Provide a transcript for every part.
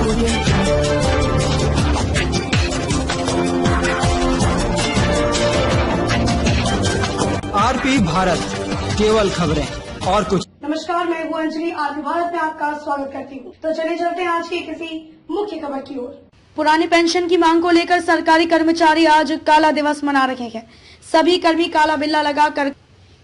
RP Bharat, केवल खबरें और कुछ। नमस्कार, मैं हूँ अंजलि। आरपी भारत में आपका स्वागत करती हूँ। तो चले चलते हैं आज की किसी मुख्य खबर की ओर। पुरानी पेंशन की मांग को लेकर सरकारी कर्मचारी आज काला दिवस मना रहे हैं। सभी कर्मी काला बिल्ला लगाकर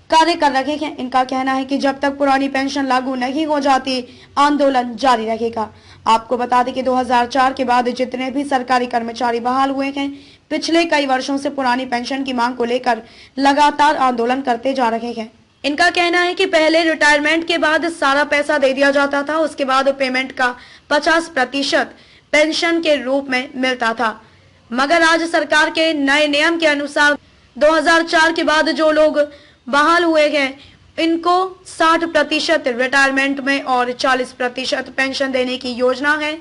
कार्य कर रहे हैं। इनका कहना है कि जब तक पुरानी पेंशन लागू नहीं हो जाती, आंदोलन जारी रहेगा। आपको बता दें कि 2004 के बाद जितने भी सरकारी कर्मचारी बहाल हुए हैं, पिछले कई वर्षों से पुरानी पेंशन की मांग को लेकर लगातार आंदोलन करते जा रहे हैं। इनका कहना है कि पहले रिटायरमेंट के बाद सारा पैसा दे दिया जाता था, उसके बाद पेमेंट का 50% पेंशन के रूप में मिलता था, मगर आज सरकार के नए नियम के अनुसार 2004 के बाद जो लोग बहाल हुए हैं, इनको 60% रिटायरमेंट में और 40% पेंशन देने की योजना है,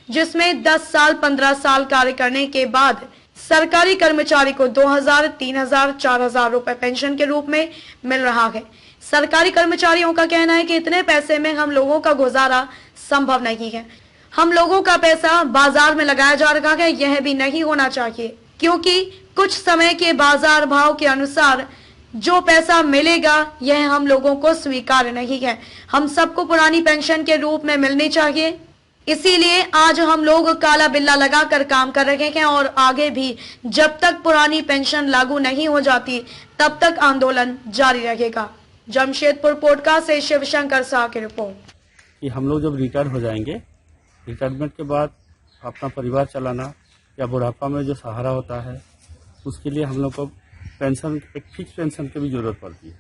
जिसमें 10 साल 15 साल कार्य करने के बाद सरकारी कर्मचारी को 2000, 3000, 4000 रुपए पेंशन के रूप में मिल रहा है। सरकारी कर्मचारियों का कहना है कि इतने पैसे में हम लोगों का गुजारा संभव नहीं है। हम लोगों का पैसा बाजार में लगाया जा रहा है, यह भी नहीं होना चाहिए, क्योंकि कुछ समय के बाजार भाव के अनुसार जो पैसा मिलेगा यह हम लोगों को स्वीकार्य नहीं है। हम सबको पुरानी पेंशन के रूप में मिलनी चाहिए। इसीलिए आज हम लोग काला बिल्ला लगाकर काम कर रहे हैं और आगे भी जब तक पुरानी पेंशन लागू नहीं हो जाती, तब तक आंदोलन जारी रहेगा। जमशेदपुर पोटका से शिवशंकर शाह की रिपोर्ट। कि हम लोग जब रिटायर हो जाएंगे, रिटायरमेंट के बाद अपना परिवार चलाना या बुढ़ापा में जो सहारा होता है, उसके लिए हम लोग को पेंशन, एक फिक्स पेंशन की भी जरूरत पड़ती है,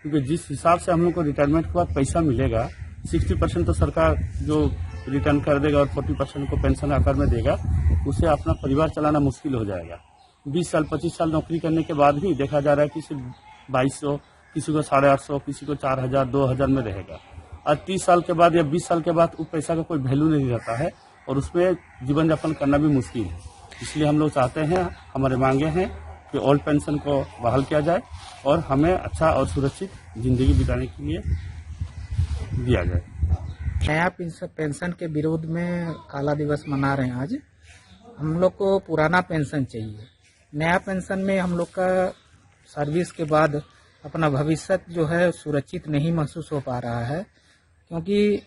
क्योंकि जिस हिसाब से हम लोग को रिटायरमेंट के बाद पैसा मिलेगा, 60% तो सरकार जो रिटर्न कर देगा और 40% को पेंशन आकार में देगा, उससे अपना परिवार चलाना मुश्किल हो जाएगा। 20 साल 25 साल नौकरी करने के बाद भी देखा जा रहा है कि सिर्फ 2200, किसी को 850, किसी को 4000, 2000 में रहेगा। और 30 साल के बाद या 20 साल के बाद उस पैसा का कोई वैल्यू नहीं रहता है और उसमें जीवन यापन करना भी मुश्किल है। इसलिए हम लोग चाहते हैं, हमारे मांगे हैं कि ओल्ड पेंशन को बहाल किया जाए और हमें अच्छा और सुरक्षित जिंदगी बिताने के लिए दिया जाए। नया पेंशन के विरोध में काला दिवस मना रहे हैं आज। हम लोग को पुराना पेंशन चाहिए। नया पेंशन में हम लोग का सर्विस के बाद अपना भविष्य जो है सुरक्षित नहीं महसूस हो पा रहा है, क्योंकि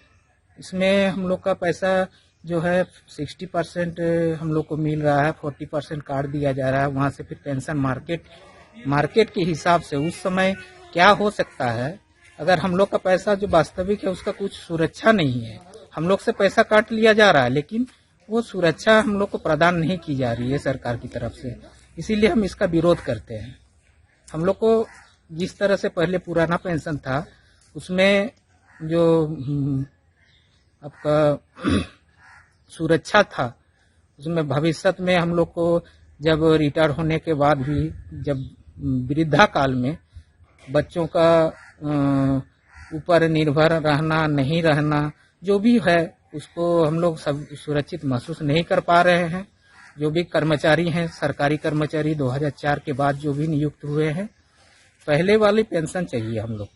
इसमें हम लोग का पैसा जो है 60% हम लोग को मिल रहा है, 40% काट दिया जा रहा है। वहाँ से फिर पेंशन मार्केट के हिसाब से उस समय क्या हो सकता है, अगर हम लोग का पैसा जो वास्तविक है उसका कुछ सुरक्षा नहीं है। हम लोग से पैसा काट लिया जा रहा है, लेकिन वो सुरक्षा हम लोग को प्रदान नहीं की जा रही है सरकार की तरफ से। इसीलिए हम इसका विरोध करते हैं। हम लोग को जिस तरह से पहले पुराना पेंशन था, उसमें जो आपका सुरक्षा था, उसमें भविष्य में हम लोग को जब रिटायर होने के बाद भी, जब वृद्धा काल में बच्चों का ऊपर निर्भर रहना, नहीं रहना, जो भी है उसको हम लोग सब सुरक्षित महसूस नहीं कर पा रहे हैं। जो भी कर्मचारी हैं, सरकारी कर्मचारी 2004 के बाद जो भी नियुक्त हुए हैं, पहले वाली पेंशन चाहिए हम लोग को।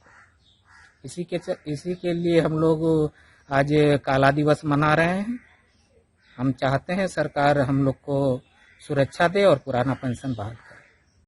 इसी के लिए हम लोग आज काला दिवस मना रहे हैं। हम चाहते हैं सरकार हम लोग को सुरक्षा दे और पुराना पेंशन बहाल